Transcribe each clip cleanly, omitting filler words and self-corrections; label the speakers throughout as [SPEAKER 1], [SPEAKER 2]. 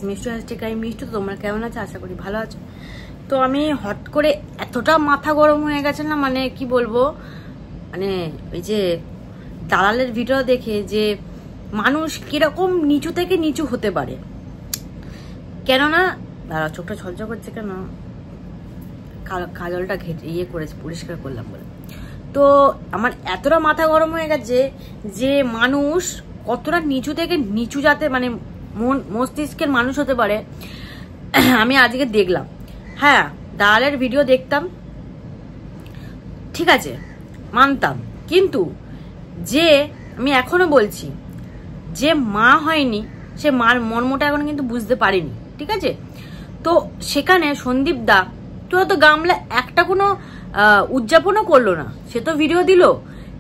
[SPEAKER 1] মিষ্টি মিষ্টি তো তোমরা কেমন আছো? আশা করি ভালো আছো। তো আমি হট করে এতটা মাথা গরম হয়ে গেছে না, মানে কি বলবো, মানে ওই যে দালালের ভিডিও দেখে যে মানুষ কিরকম নিচু থেকে নিচু হতে পারে। কেননা দাঁড়া, চোখটা ছলছল করছে কেন, কাজলটা ইয়ে করেছে, পরিষ্কার করলাম বলে। তো আমার এতটা মাথা গরম হয়ে গেছে যে মানুষ কতটা নিচু থেকে নিচু যাতে মানে মস্তিষ্কের মানুষ হতে পারে আমি আজকে দেখলাম। হ্যাঁ, দালালের ভিডিও দেখতাম, ঠিক আছে, মানতাম, কিন্তু যে আমি এখনো বলছি যে মা হয়নি সে মার মর্মটা এখন কিন্তু বুঝতে পারিনি, ঠিক আছে। তো সেখানে সন্দীপ দা তো গামলা একটা কোনো উদযাপনও করলো না, সে তো ভিডিও দিল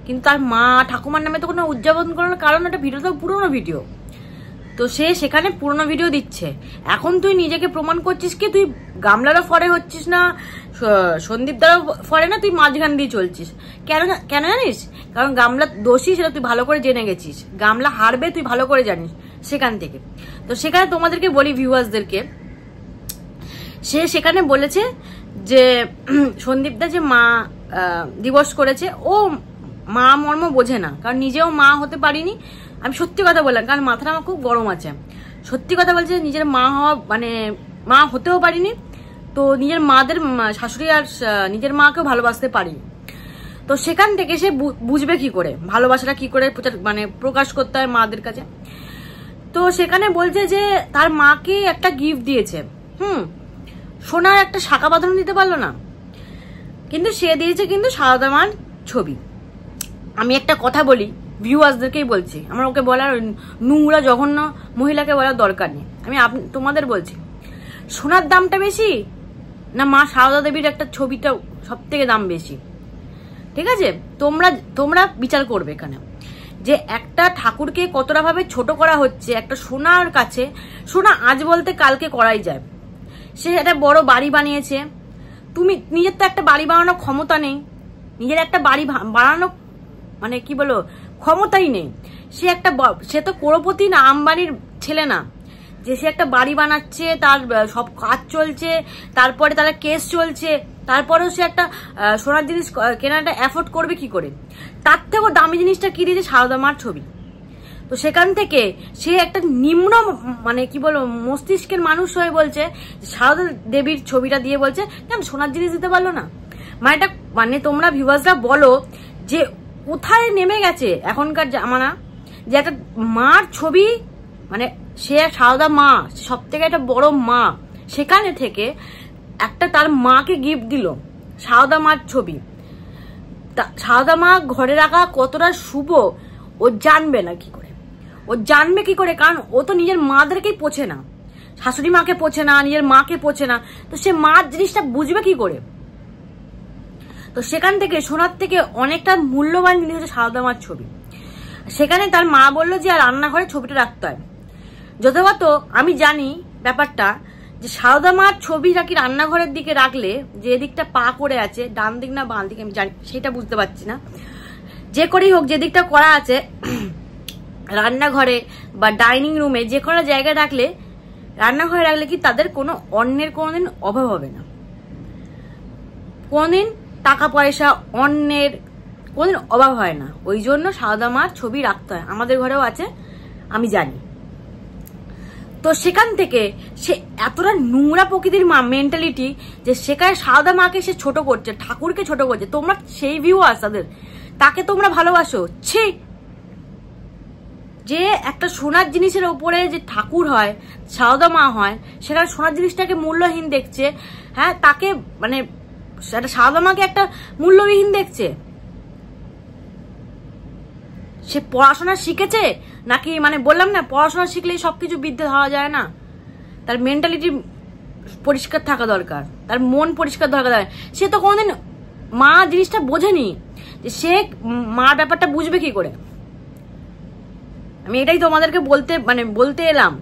[SPEAKER 1] কিন্তু তার মা ঠাকুমার নামে তো কোনো উদযাপন করলো না, কারণ একটা ভিডিও তো পুরোনো ভিডিও, তো সে সেখানে পুরোনো ভিডিও দিচ্ছে। এখন তুই নিজেকে প্রমাণ করছিস কি তুই গামলারও ফরে হচ্ছিস না, সন্দীপ দ্বারাও ফরে না, তুই মাঝখান দিয়ে চলছিস কেন কেন জানিস? কারণ গামলা দোষী সেটা তুই ভালো করে জেনে গেছিস, গামলা হারবে তুই ভালো করে জানিস সেখান থেকে। তো সেখানে তোমাদেরকে বলি, ভিউয়ার্সদেরকে, সে সেখানে বলেছে যে সন্দীপ দা যে মা দিবস করেছে, ও মা মর্ম বোঝে না, কারণ নিজেও মা হতে পারিনি। আমি সত্যি কথা বললাম, কারণ মাথাটা আমার খুব গরম আছে, সত্যি কথা বলছে, নিজের মা হওয়া মানে মা হতেও পারিনি, তো নিজের মাদের শাশুড়ি আর নিজের মাকেও ভালোবাসতে পারিনি। তো সেখান থেকে সে বুঝবে কি করে ভালোবাসাটা কি করে মানে প্রকাশ করতে হয় মাদের কাছে। তো সেখানে বলছে যে তার মাকে একটা গিফট দিয়েছে, সোনার একটা শাখা বাঁধানো দিতে পারলো না, কিন্তু সে দিয়েছে কিন্তু সারদা মার ছবি। আমি একটা কথা বলি, ভিউয়ার্সদেরকেই বলছি, আমার ওকে বলার নোংরা জঘন্য মহিলাকে বলার দরকার নেই, আমি তোমাদের বলছি, সোনার দামটা বেশি না মা সারদা দেবীর একটা ছবিটা সব থেকে দাম বেশি? ঠিক আছে, তোমরা বিচার করবে এখানে যে একটা ঠাকুরকে কতটা ভাবে ছোট করা হচ্ছে একটা সোনার কাছে। সোনা আজ বলতে কালকে করাই যায়, সে একটা বড় বাড়ি বানিয়েছে, তুমি নিজের তো একটা বাড়ি বানানোর ক্ষমতা নেই, নিজের একটা বাড়ি বানানো মানে কি বলো ক্ষমতাই নেই। সে তো করোড়পতি না, আম্বানির ছেলে না যে সে একটা বাড়ি বানাচ্ছে, তার সব কাজ চলছে, তারপরে তার কেস চলছে, তারপরেও সে একটা সোনার জিনিস কেনাটা অ্যাফোর্ড করবে কি করে? তার থেকেও দামি জিনিসটা কি দিয়েছে? সারদা মার ছবি। তো সেখান থেকে সে একটা নিম্ন মানে কি বলবো মস্তিষ্কের মানুষ হয়ে বলছে সারদা দেবীর ছবিটা দিয়ে বলছে কেন সোনার জিনিস দিতে পারলো না? মানে তোমরা ভিউয়ার্সরা বলো যে কোথায় নেমে গেছে এখনকার জামানা, যে একটা মার ছবি, মানে সে সারদা মা সব থেকে একটা বড় মা, সেখানে থেকে একটা তার মাকে গিফট দিল সারদা মার ছবি। সারদা মা ঘরে রাখা কতটা শুভ ও জানবে না কি করে? ও জানবে কি করে? কারণ ও তো নিজের মাদেরকেই পোছে না, শাশুড়ি মাকে পোছে না, নিজের মাকে পোছে না, তো সে মার জিনিসটা বুঝবে কি করে? তো সেখান থেকে সোনার থেকে অনেকটা মূল্যবান জিনিস হচ্ছে সারদা মার ছবি। সেখানে তার মা বললো যে আর রান্নাঘরে ছবিটা রাখতে হয়। যথাযথ আমি জানি ব্যাপারটা যে সারদা মার ছবিটা কি রান্নাঘরের দিকে রাখলে, যে দিকটা পা করে আছে ডান দিক না বাঁ দিকে আমি জানি সেটা বুঝতে পারছি না, যে করেই হোক যে দিকটা করা আছে রান্নাঘরে বা ডাইনিং রুমে যে কোনো জায়গায় রাখলে, রান্নাঘরে রাখলে কি তাদের কোনো অন্যের কোনোদিন অভাব হবে না, কোনোদিন টাকা পয়সা অন্যের কোনোদিন অভাব হয় না। ওই জন্য সারদা মার ছবি রাখতে হয়, আমাদের ঘরেও আছে আমি জানি। তো সেখান থেকে সে এতটা নোংরা প্রকৃতির মেন্টালিটি যে সেখানে সারদা মাকে সে ছোট করছে, ঠাকুরকে ছোট করছে। তোমরা সেই ভিউয়ার্স তাকে তোমরা ভালোবাসো, ছি, যে একটা সোনার জিনিসের উপরে যে ঠাকুর হয় সারদা মা হয়, সেটা সোনার জিনিসটাকে মূল্যহীন দেখছে। হ্যাঁ, তাকে মানে সারদা মাকে একটা মূল্যবিহীন দেখছে। সে পড়াশোনা শিখেছে নাকি? মানে বললাম না, পড়াশোনা শিখলেই সবকিছু বিদ্যে হওয়া যায় না, তার মেন্টালিটি পরিষ্কার থাকা দরকার, তার মন পরিষ্কার দরকার। সে তো কোনোদিন মা জিনিসটা বোঝেনি, যে সে মার ব্যাপারটা বুঝবে কি করে? আমি এটাই তোমাদেরকে বলতে এলাম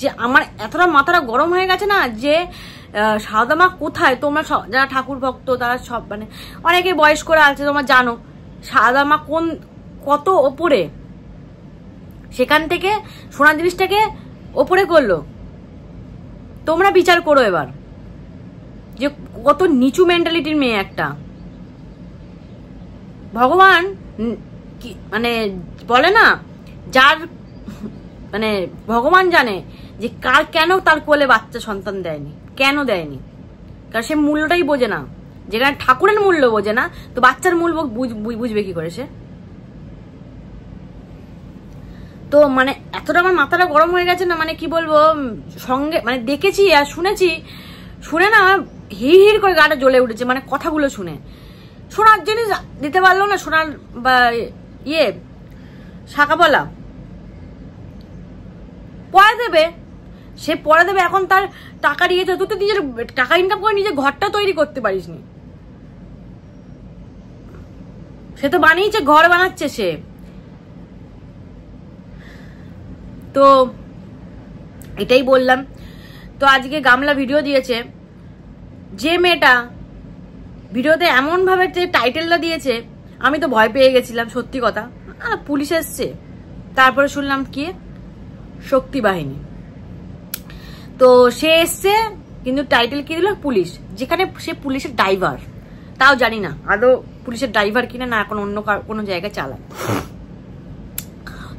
[SPEAKER 1] যে আমার এতটা মাথাটা গরম হয়ে গেছে না, যে সারদা মা কোথায়? তোমরা যারা ঠাকুর ভক্ত তারা সব মানে অনেকে বয়স্করা আছে, তোমরা জানো সারদা মা কত ওপরে, সেখান থেকে সোনার জিনিসটাকে ওপরে করলো। তোমরা বিচার করো এবার যে কত নিচু মেন্টালিটির মেয়ে একটা। ভগবান মানে বলে না, যার মানে ভগবান জানে যে কার কেন তার কোলে বাচ্চা সন্তান দেয়নি, কেন দেয়নি, কারণ সে মূল্যটাই বোঝে না। যেখানে ঠাকুরের মূল্য বোঝে না, তো বাচ্চার মূল্য বুঝবে কি করে সে? তো মানে এতটা আমার মাথাটা গরম হয়ে গেছে না, মানে কি বলবো, সঙ্গে মানে দেখেছি আর শুনেছি, শুনে না হিড় করে গাটা জ্বলে উঠেছে, মানে কথাগুলো শুনে। শোনার জিনিস দিতে পারলো না, শোনার বা শাখা বলা পড়া দেবে, সে পড়া দেবে। এখন তার টাকা দিয়েছে, তুই তো নিজের টাকা ইনকাম করে নিজের ঘরটা তৈরি করতে পারিস নি। সে তো বানিয়েছে, ঘর বানাচ্ছে সে। তো এটাই বললাম। তো আজকে গামলা ভিডিও দিয়েছে, যে মেয়েটা ভিডিওতে এমন ভাবে টাইটেলটা দিয়েছে, আমি তো ভয় পেয়ে গেছিলাম, সত্যি কথা। পুলিশ এসছে, তারপরে শুনলাম কি শক্তি বাহিনী। তো সে এসছে, কিন্তু টাইটেল কি দিল পুলিশ, যেখানে সে পুলিশের ড্রাইভার। তাও জানি না আদৌ পুলিশের ড্রাইভার কিনা, না এখন অন্য কোনো জায়গায় চালায়।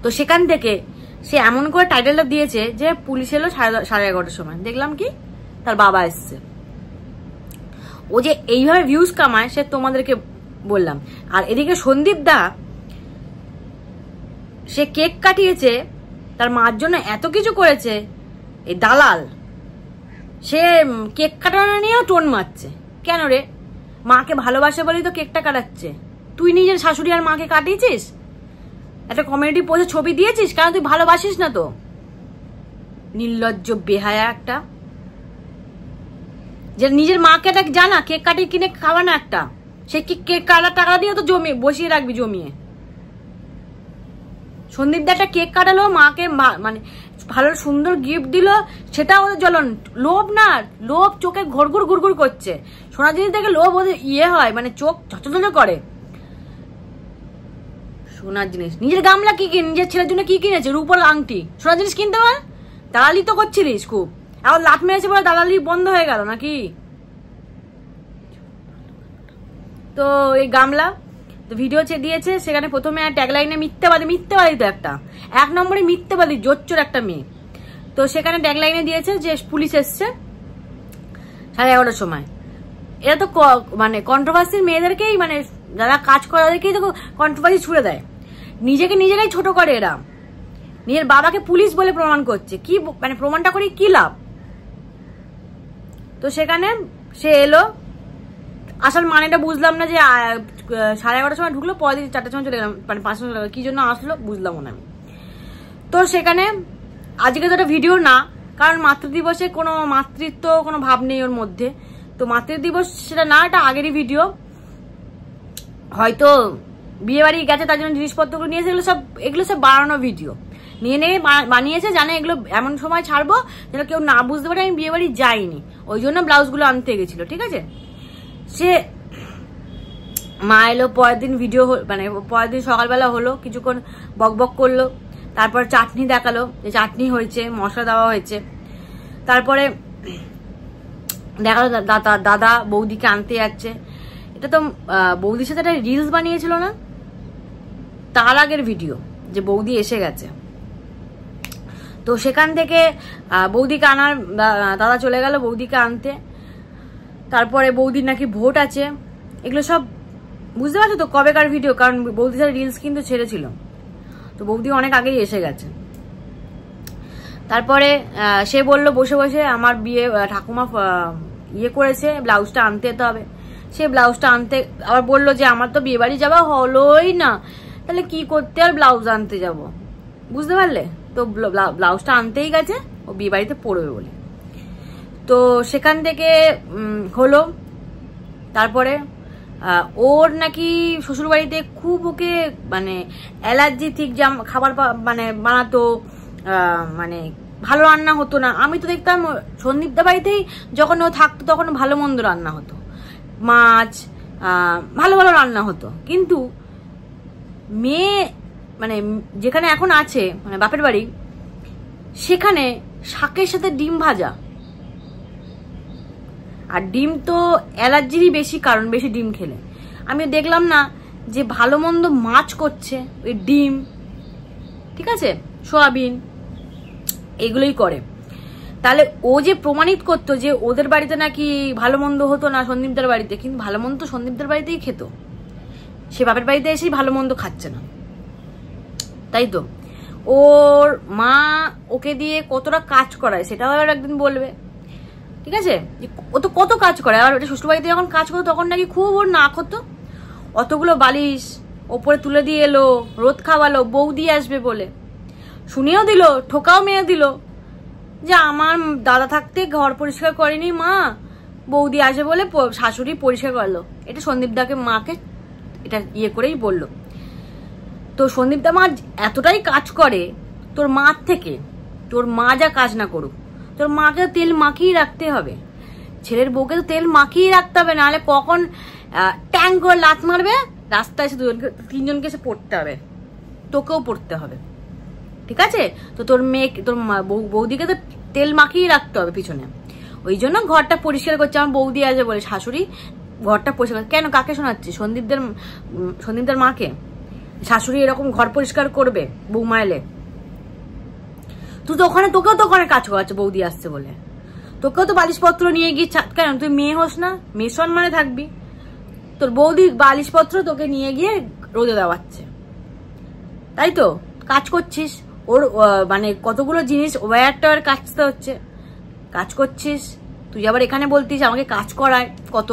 [SPEAKER 1] তো সেখান থেকে সে এমন করে টাইটেলটা দিয়েছে যে পুলিশ এলো 11:30টার সময়। দেখলাম কি তার বাবা এসছে। ও যে এইভাবে ভিউজ কামায় সে তোমাদেরকে বললাম। আর এদিকে সন্দীপ দা, সে কেক কাটিয়েছে, তার মার জন্য এত কিছু করেছে। এই দালাল সে কেক কাটানো নিয়েও টোন মারছে। কেন রে? মাকে ভালোবাসে বলেই তো কেকটা কাটাচ্ছে। তুই নিজের শাশুড়ি আর মাকে কাটিয়েছিস, একটা কমিউনিটি পোস্টে ছবি দিয়েছিস, কারণ তুই ভালোবাসিস না তো। নির্লজ্জ বেহায়া একটা, যে নিজের মাকে একটা জানা কেক কাটিয়ে কিনে খাওয়া না একটা, সে কি কেক কাটার টাকা দিয়ে তো জমিয়ে বসিয়ে রাখবি জমিয়ে। সন্দীপ দা একটা কেক কাটালো, মাকে মানে ভালো সুন্দর গিফট দিল, সেটা ওদের জ্বলন। লোভ না, লোভ চোখে ঘুরঘুর ঘুরঘুর করছে। সোনা জিনিস দেখে লোভ ওদের হয়, মানে চোখ ঝলঝল করে। সোনার জিনিস, নিজের গামলা কি নিজের ছেলের জন্য কি কিনেছে? রূপোর আংটি। সোনার জিনিস কিনতে পার? দালালি তো করছিলিস খুব, এখন লাট মেরেছে বলে দালালি বন্ধ হয়ে গেল নাকি? তো এই গামলা তো ভিডিও দিয়েছে, সেখানে প্রথমে ট্যাগলাইনে মিথ্যাবাদী তো একটা 1 নম্বরে মিথ্যাবাদী জোচ্চোর একটা মেয়ে। তো সেখানে ট্যাগলাইনে দিয়েছে যে পুলিশ এসছে 11:30টার সময়। এরা তো মানে কন্ট্রোভার্সির মেয়েদেরকেই, মানে যারা কাজ করে ওদেরকেই তো কন্ট্রোভার্সি ছুড়ে দেয়। নিজেরাই ছোট করে এরা। নিজের বাবাকে পুলিশ বলে প্রমাণ করছে, কি মানে প্রমাণটা করে কি লাভ? তো সেখানে সে এলো, আসার মানেটা বুঝলাম না, যে 11:30টার সময় ঢুকলো, পরের দিন 4টার সময় চলে গেলাম, মানে 5 মিনিট কি জন্য আসলো বুঝলাম না আমি। তো সেখানে আজকে তো একটা ভিডিও না, কারণ মাতৃদিবসে কোনো মাতৃত্ব কোনো ভাব নেই ওর মধ্যে। তো মাতৃদিবস সেটা না, এটা আগেরই ভিডিও। হয়তো বিয়ে বাড়ি গেছে তার জন্য জিনিসপত্রগুলো নিয়েছে, এগুলো সব বানানো ভিডিও নিয়ে বানিয়েছে, জানে এগুলো এমন সময় ছাড়বো যেন কেউ না বুঝতে পারে আমি বিয়ে বাড়ি যাইনি, ওই জন্য ব্লাউজগুলো আনতে গেছিল। ঠিক আছে, সে মা এলো, পরের দিন ভিডিও, মানে পরের দিন সকালবেলা হলো, কিছুক্ষণ বকবক করলো, তারপর চাটনি দেখালো, যে চাটনি হয়েছে, মশলা দেওয়া হয়েছে। তারপরে দেখালো দাদা বৌদিকে আনতে যাচ্ছে। এটা তো বৌদির সাথে একটা রিলস বানিয়েছিল না, তার আগের ভিডিও, যে বৌদি এসে গেছে। তো সেখান থেকে বৌদিকে আনার, দাদা চলে গেল বৌদিকে আনতে। তারপরে বৌদির নাকি ভোট আছে, এগুলো সব বুঝতে পারছো তো কবেকার ভিডিও, কারণ বৌদির সাথে রিলস কিন্তু ছেড়েছিল। তো বৌদি অনেক আগেই এসে গেছে। তারপরে সে বললো বসে বসে আমার বিয়ে ঠাকুমা ইয়ে করেছে, ব্লাউজটা আনতে যেতে হবে। সে ব্লাউজটা আনতে আবার বললো যে আমার তো বিয়ে বাড়ি যাওয়া হলোই না, তাহলে কি করতে আর ব্লাউজ আনতে যাব, বুঝতে পারলে? তো ব্লাউজটা আনতেই গেছে, ও বিয়ে বাড়িতে পড়বে বলে। তো সেখান থেকে হলো। তারপরে ওর নাকি শ্বশুর বাড়িতে খুব ওকে মানে অ্যালার্জি ঠিক খাবার মানে বানাতো, মানে ভালো রান্না হতো না। আমি তো দেখতাম সন্দীপদা বাড়িতেই যখন ও থাকতো তখন ভালো মন্দ রান্না হতো, মাছ ভালো ভালো রান্না হতো। কিন্তু মেয়ে মানে যেখানে এখন আছে, মানে বাপের বাড়ি, সেখানে শাকের সাথে ডিম ভাজা, আর ডিম তো অ্যালার্জিরই বেশি কারণ, বেশি ডিম খেলে। আমি দেখলাম না যে ভালো মন্দ মাছ করছে, ওই ডিম, ঠিক আছে, সোয়াবিন, এগুলোই করে। তাহলে ও যে প্রমাণিত করতো যে ওদের বাড়িতে নাকি ভালো মন্দ হতো না সন্দীপদের বাড়িতে, কিন্তু ভালো মন্দ সন্দীপদের বাড়িতেই খেত, সে বাপের বাড়িতে এসেই ভালো মন্দ খাচ্ছে না, তাই তো? ওর মা ওকে দিয়ে কতটা কাজ করায় সেটাও আর একদিন বলবে, ঠিক আছে? ও তো কত কাজ করে, আর ওটা শ্বশুর বাড়িতে যখন কাজ করতো তখন নাকি খুব ওর নাক হতো, অতগুলো বালিশ ওপরে তুলে দিয়ে এলো, রোদ খাওয়ালো, বৌদি আসবে বলে, শুনিয়েও দিল, ঠোকাও মেরে দিল যে আমার দাদা থাকতে ঘর পরিষ্কার করেনি মা, বৌদি আসবে বলে শাশুড়ি পরিষ্কার করলো। এটা সন্দীপদাকে মাকে এটা ইয়ে করেই বললো। তো সন্দীপদা মা এতটাই কাজ করে তোর মার থেকে, তোর মা যা কাজ না করুক, তোর মাকে তেল মাখিয়ে রাখতে হবে, ছেলের বউকে তো তেল মাখিয়ে রাখতে হবে, নাহলে কখন ট্যাং করে লাত মারবে রাস্তায়, এসে দুজনকে তিনজনকে এসে পড়তে হবে, তোকেও পড়তে হবে, ঠিক আছে? তো তোর মেয়ে, তোর বৌদিকে তো তেল মাখিয়ে রাখতে হবে পিছনে, ওই জন্য ঘরটা পরিষ্কার করছে আমার বৌদি আসবে বলে, শাশুড়ি ঘরটা পরিষ্কার। কেন, কাকে শোনাচ্ছি? সন্দীপদের মাকে? শাশুড়ি এরকম ঘর পরিষ্কার করবে বৌমা এলে? তুই তো ওখানে, তোকেও তো ওখানে কাজ করাচ্ছে বৌদি আসছে বলে, তোকেও তো বালিশপত্র নিয়ে গিয়ে, কেন তুই মেয়ে হোস না, মেয়ে সম্মানে থাকবি, তোর বৌদি বালিশপত্র তোকে নিয়ে গিয়ে রোদে দেওয়াচ্ছে, তাই তো? কাজ করছিস, ওর মানে কতগুলো জিনিস ওয়্যারটা কাচতে হচ্ছে, কাজ করছিস তুই, আবার এখানে বলতিস আমাকে কাজ করায়, কত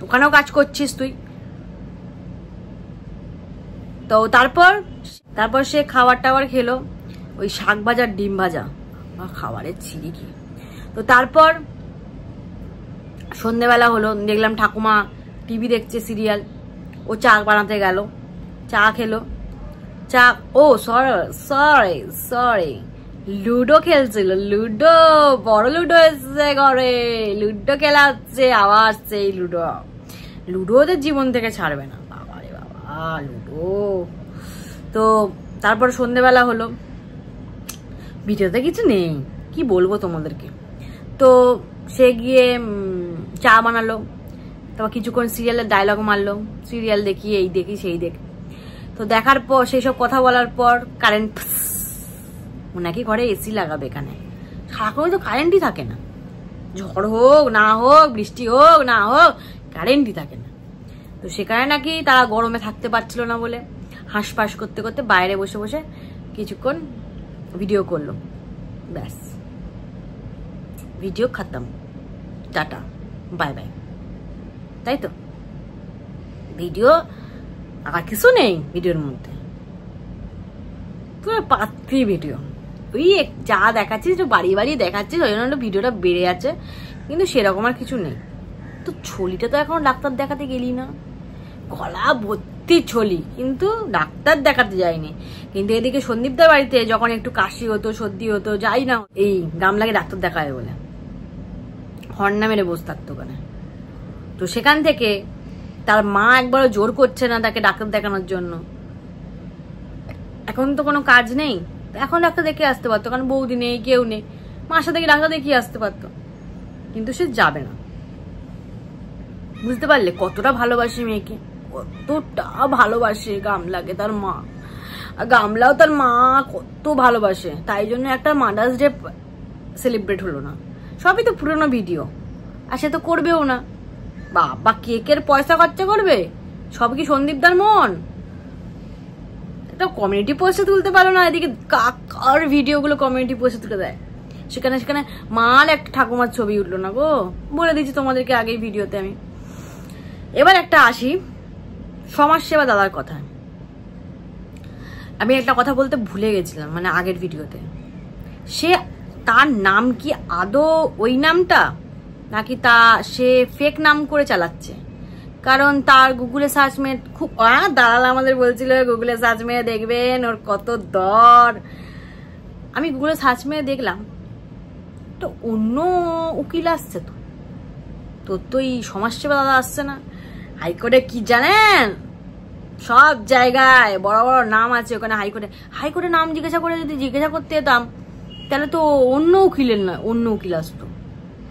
[SPEAKER 1] ওখানেও কাজ করছিস তুই। তো তারপর সে খাবার টাবার খেলো, ওই শাক ভাজা ডিম ভাজা, খাবারের ছিঁড়ি কি। তো তারপর সন্ধ্যেবেলা হলো, দেখলাম ঠাকুমা টিভি দেখছে সিরিয়াল, ও চা বানাতে গেল, চা খেলো, চা, ও সরি লুডো খেলছিল, লুডো, বড় লুডো এসছে ঘরে, লুডো খেলা হচ্ছে, আবার সেই লুডো ওদের জীবন থেকে ছাড়বে না, বাবা রে বাবা লুডো। তো তারপর সন্ধ্যেবেলা হলো, ভিডিওতে কিছু নেই, কি বলবো তোমাদেরকে। তো সে গিয়ে চা বানালো, তারপর কিছুক্ষণ সিরিয়ালের ডায়লগ মারলো, সিরিয়াল দেখি, এই দেখি সেই দেখি। তো দেখার পর সেই সব কথা বলার পর কারেন্ট, নাকি ঘরে এসি লাগাবে, এখানে সারাক্ষণ তো কারেন্টই থাকে না, ঝড় হোক না হোক, বৃষ্টি হোক না হোক, কারেন্টই থাকে না। তো সেখানে নাকি তারা গরমে থাকতে পারছিল না বলে হাঁসফাঁস করতে করতে বাইরে বসে বসে কিছুক্ষণ ভিডিও করলো, ব্যাস, ভিডিও খতম, টাটা বাই বাই, তাই তো? ভিডিও আর কিছু নেই ভিডিওর মধ্যে, পুরো পাত্রী ভিডিও, ওই যা দেখাচ্ছিস বাড়ি বাড়ি দেখাচ্ছিস, ওই জন্য ভিডিওটা বেড়ে যাচ্ছে, কিন্তু সেরকম আর কিছু নেই। তো ছলিটা তো এখন ডাক্তার দেখাতে গেলি না, গলা ভর্তি ছলি, কিন্তু ডাক্তার দেখাতে যায়নি। কিন্তু এদিকে সন্দীপদার বাড়িতে যখন একটু কাশি হতো, সর্দি হতো, যাই না, এই গামলাকে ডাক্তার দেখায় বলে হর্না মেরে বসে থাকতো ওখানে। তো সেখান থেকে তার মা একবারও জোর করছে না তাকে ডাক্তার দেখানোর জন্য, এখন তো কোনো কাজ নেই, এখন ডাক্তার দেখে আসতে পারতো, কারণ বৌদি নেই, কেউ নেই, মার সাথে ডাক্তার দেখিয়ে আসতে পারতো, কিন্তু সে যাবে না। বুঝতে পারলে কতটা ভালোবাসে মেয়েকে, কতটা ভালোবাসে গামলাকে তার মা, আর গামলাও তার মা কত ভালোবাসে, তাই জন্য একটা মাদার্স ডে সেলিব্রেট হলো না, সবই তো পুরোনো ভিডিও, আর সে তো করবেও না। বাবা কেকের পয়সা খরচা করবে, সব কি সন্দীপদার মন? একটা কমিউনিটি পোস্টে তুলতে পারো না, এদিকে কাকার ভিডিও গুলো কমিউনিটি পোস্টে তুলে দেয়, সেখানে মাল একটা ঠাকুমার ছবি উঠলো না গো, বলে দিচ্ছি তোমাদেরকে আগেই ভিডিওতে আমি। এবার একটা আসি সমাজসেবা দাদার কথা। আমি একটা কথা বলতে ভুলে গেছিলাম, মানে আগের ভিডিওতে, তার নাম কি আদৌ ওই নামটা, নাকি সে ফেক নাম করে চালাচ্ছে? কারণ তার গুগলে সার্চ মেয়ে খুব, দালাল আমাদের বলছিল গুগলে সার্চ মেয়ে দেখবেন ওর কত দর। আমি গুগলে সার্চ মেয়ে দেখলাম তো অন্য উকিল আসছে, তোর তো এই সমাজসেবা দাদা আসছে না। হাইকোর্টে কি জানেন, সব জায়গায় বড় বড় নাম আছে ওখানে, হাইকোর্টে নাম জিজ্ঞাসা করে যদি জিজ্ঞাসা করতে যেতাম তাহলে তো অন্য উকিল আসতো,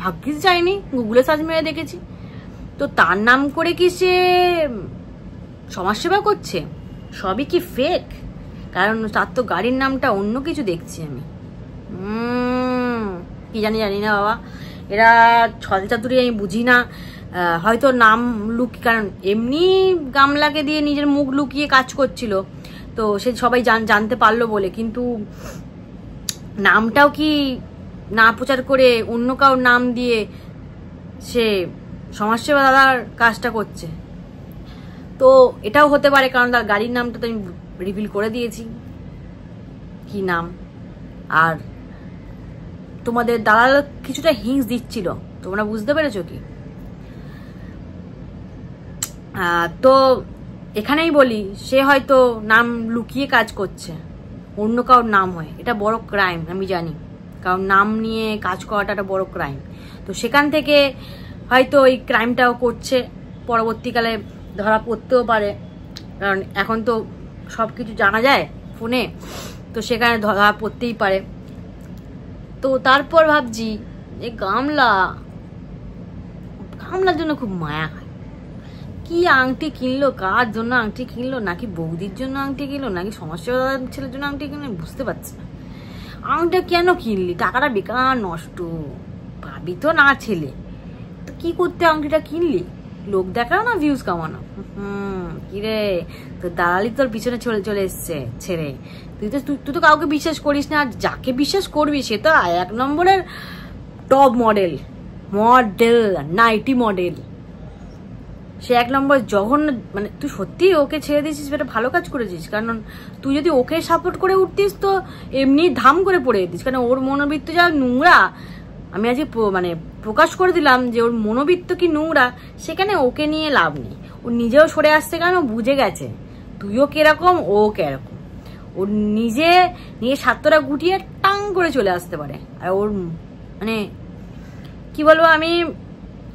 [SPEAKER 1] ভাগ্যিস যায়নি, গুগলে সার্চ মেরে দেখেছি। তো তার নাম করে কি সে সমাজসেবা করছে? সবই কি ফেক? কারণ তার তো গাড়ির নামটা অন্য কিছু দেখছি আমি। কি জানি না বাবা, এরা ছলচাতুরি আমি বুঝি না। হয়তো নাম কারণ এমনি গামলাকে দিয়ে নিজের মুখ লুকিয়ে কাজ করছিল, তো সে সবাই জানতে পারলো বলে। কিন্তু নামটাও কি না প্রচার করে অন্য কারোর নাম দিয়ে সে সমাজসেবা দাদার কাজটা করছে। তো এটাও হতে পারে, কারণ তার গাড়ির নামটা তো আমি রিভিল করে দিয়েছি কি নাম। আর তোমাদের দালাল কিছুটা হিংস দিচ্ছিল, তোমরা বুঝতে পেরেছো কি? তো এখানেই বলি, সে হয়তো নাম লুকিয়ে কাজ করছে, অন্য কারোর নাম হয়, এটা বড় ক্রাইম আমি জানি। কারণ নাম নিয়ে কাজ করাটা একটা বড় ক্রাইম। তো সেখান থেকে হয়তো এই ক্রাইমটাও করছে, পরবর্তীকালে ধরা পড়তেও পারে, কারণ এখন তো সব কিছু জানা যায় ফোনে, তো সেখানে ধরা পড়তেই পারে। তো তারপর ভাবছি যে গামলার জন্য খুব মায়া হয়। কি আংটি কিনলো, কার জন্য আংটি কিনলো, নাকি বৌদির জন্য আংটি কিনলো, নাকি সমস্যা ছেলের জন্য আংটি কিনলো, বুঝতে পারছি না। আংটিটা কেন কিনলি? টাকাটা বেকার নষ্ট, পাবি তো না ছেলে, তো কি করতে আংটিটা কিনলি? লোক দেখাও না, ভিউজ কামানো। কিরে, তো দালালি তোর পিছনে চলে এসছে ছেড়ে। তুই তো কাউকে বিশ্বাস করিস না, যাকে বিশ্বাস করবি সে তো 1 নম্বরের টপ মডেল, নাইটি মডেল। সে 1 নম্বর জঘন্য। মানে তুই সত্যি ওকে ছেড়ে দিয়েছিস, সেটা ভালো কাজ করেছিস। কারণ তুই যদি ওকে সাপোর্ট করে উঠতিস তো এমনি ধাম করে পড়ে যেতিস। কারণ ওর মনোবৃত্ত যা নোংরা, আমি আজকে মানে প্রকাশ করে দিলাম যে ওর মনোবৃত্ত কি নোংরা। সেখানে ওকে নিয়ে লাভ নেই, ও নিজেও সরে আসছে, কারণ ও বুঝে গেছে তুইও কিরকম ও কিরকম। ওর নিজে স্বার্থটা গুটিয়ে টাং করে চলে আসতে পারে। আর ওর মানে কি বলবো, আমি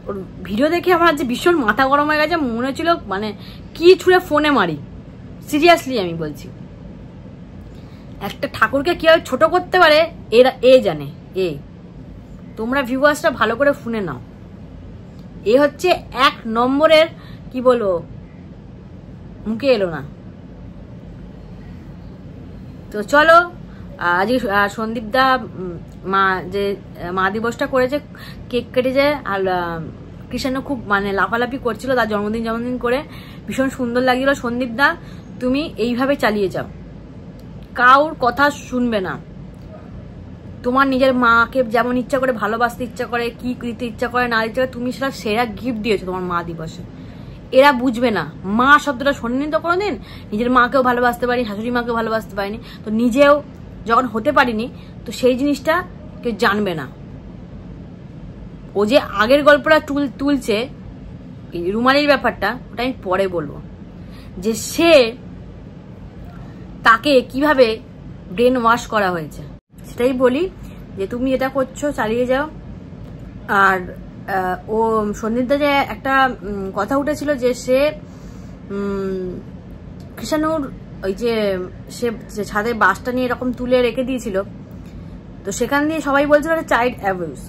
[SPEAKER 1] ওর ভিডিও দেখে আমার যে ভীষণ মাথা গরম হয়ে গেছে। মনে হচ্ছিল মানে কি ছুঁড়ে ফোনে মারি, সিরিয়াসলি আমি বলছি। একটা ঠাকুরকে কিভাবে ছোট করতে পারে এ জানে। তোমরা ভিউয়ার্সটা ভালো করে শুনে নাও, এ হচ্ছে 1 নম্বরের কি বলবো, মুখে এলো না। তো চলো, আজকে সন্দীপ দা মা দিবসটা করেছে, কেক কেটেছে। আর কৃষ্ণ খুব মানে লাফালাফি করছিল তার জন্মদিন করে, ভীষণ সুন্দর লাগছিল। সন্দীপ দা, তুমি এইভাবে চালিয়ে যাও, কাউর কথা শুনবে না। তোমার নিজের মাকে যেমন ইচ্ছা করে ভালোবাসতে ইচ্ছা করে, কি দিতে ইচ্ছা করে না ইচ্ছা করে, তুমি সেটা সেরা গিফট দিয়েছো তোমার মা দিবসে। এরা বুঝবে না, মা শব্দটা শোনেনি তো কোনোদিন। নিজের মাকেও ভালোবাসতে পারিনি, শাশুড়ি মাকেও ভালোবাসতে পারিনি, তো নিজেও যখন হতে পারিনি, তো সেই জিনিসটা কেউ জানবে না। ও যে আগের গল্পটা তুলছে, রুমালির ব্যাপারটা, ওটা আমি পরে বলবো, যে সে তাকে কিভাবে ব্রেন ওয়াশ করা হয়েছে। সেটাই বলি যে তুমি এটা করছো চালিয়ে যাও। আর ও সন্দীপদা যে একটা কথা উঠেছিল যে সে কৃষাণুর ওই যে সে ছাদে বাসটা নিয়ে এরকম তুলে রেখে দিয়েছিল, তো সেখান দিয়ে সবাই বলছিল চাইল্ড অ্যাবিউজ।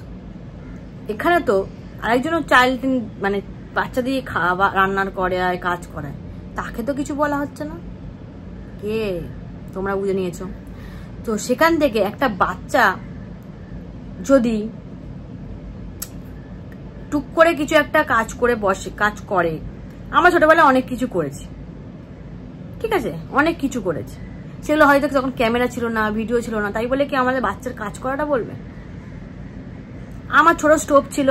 [SPEAKER 1] এখানে তো আরেকজনও চাইল্ড মানে বাচ্চা দিয়ে খাওয়া রান্নার করে আর কাজ করায়, তাকে তো কিছু বলা হচ্ছে না। কে তোমরা বুঝে নিয়েছো। তো সেখান থেকে একটা বাচ্চা যদি টুক করে কিছু একটা কাজ করে, আমরা ছোটবেলায় অনেক কিছু করেছি, ঠিক আছে, অনেক কিছু করেছি। সেগুলো হয়তো যখন ক্যামেরা ছিল না, ভিডিও ছিল না, তাই বলে কি আমাদের বাচ্চার কাজ করাটা বলবে? আমার ছোট স্টোভ ছিল,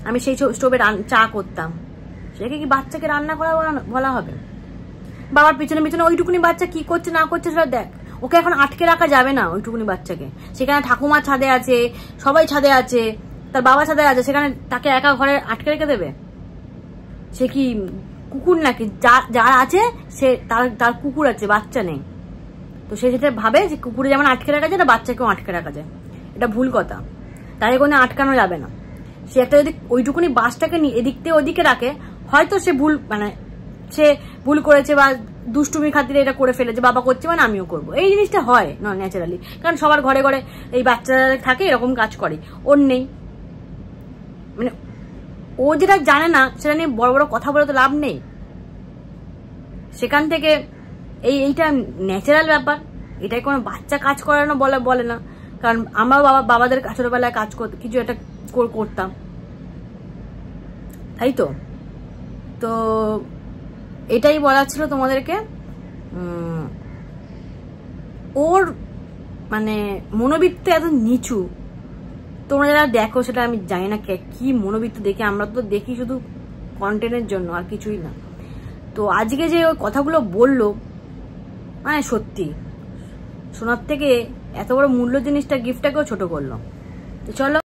[SPEAKER 1] আমি সেই স্টোভে চা করতাম, সেটাকে কি বাচ্চাকে রান্না করা বলা হবে? বাবার পিছনে পিছনে ওইটুকুনি বাচ্চা কি করছে না করছে সেটা দেখ। ওকে এখন আটকে রাখা যাবে না ওইটুকুনি বাচ্চাকে। সেখানে ঠাকুমা ছাদে আছে, সবাই ছাদে আছে, তার বাবা ছাদে আছে, সেখানে তাকে একা ঘরে আটকে রেখে দেবে? সে কি কুকুর নাকি? যার আছে সে তার কুকুর আছে, বাচ্চা নেই। তো সে সেটা ভাবে যে কুকুরে যেমন আটকে রাখা যায়, বাচ্চাকেও আটকে রাখা যায়। এটা ভুল কথা, তাই কোনো আটকানো যাবে না। সে একটা যদি ওইটুকুনি বাসটাকে এদিক থেকে ওদিকে রাখে, হয়তো সে ভুল করেছে বা দুষ্টুমি খাতিরে এটা করে ফেলেছে, বাবা করছে মানে আমিও করবো, এই জিনিসটা হয় না ন্যাচারালি। কারণ সবার ঘরে ঘরে এই বাচ্চারা থাকে, এরকম কাজ করে, ওর নেই। মানে ও যেটা জানে না সেটা নিয়ে বড় বড় কথা বলে তো লাভ নেই। সেখান থেকে এইটা ন্যাচারাল ব্যাপার, এটাই কোনো বাচ্চা কাজ করে না বলে না। কারণ আমরা বাবাদের ছোটবেলায় কাজ করতে কিছু একটা করতাম, তাই তো। তো এটাই বলার ছিল তোমাদেরকে। ওর মানে মনোবৃত্তি এত নিচু, তোমরা যারা দেখো সেটা আমি জানি না কি মনোবৃত্তি দেখে, আমরা তো দেখি শুধু কন্টেন্টের জন্য আর কিছুই না। তো আজকে যে ওই কথাগুলো বললো, মানে সত্যি সোনার থেকে এত বড় মূল্য জিনিসটা, গিফটটাকেও ছোট করলো। তো চলো।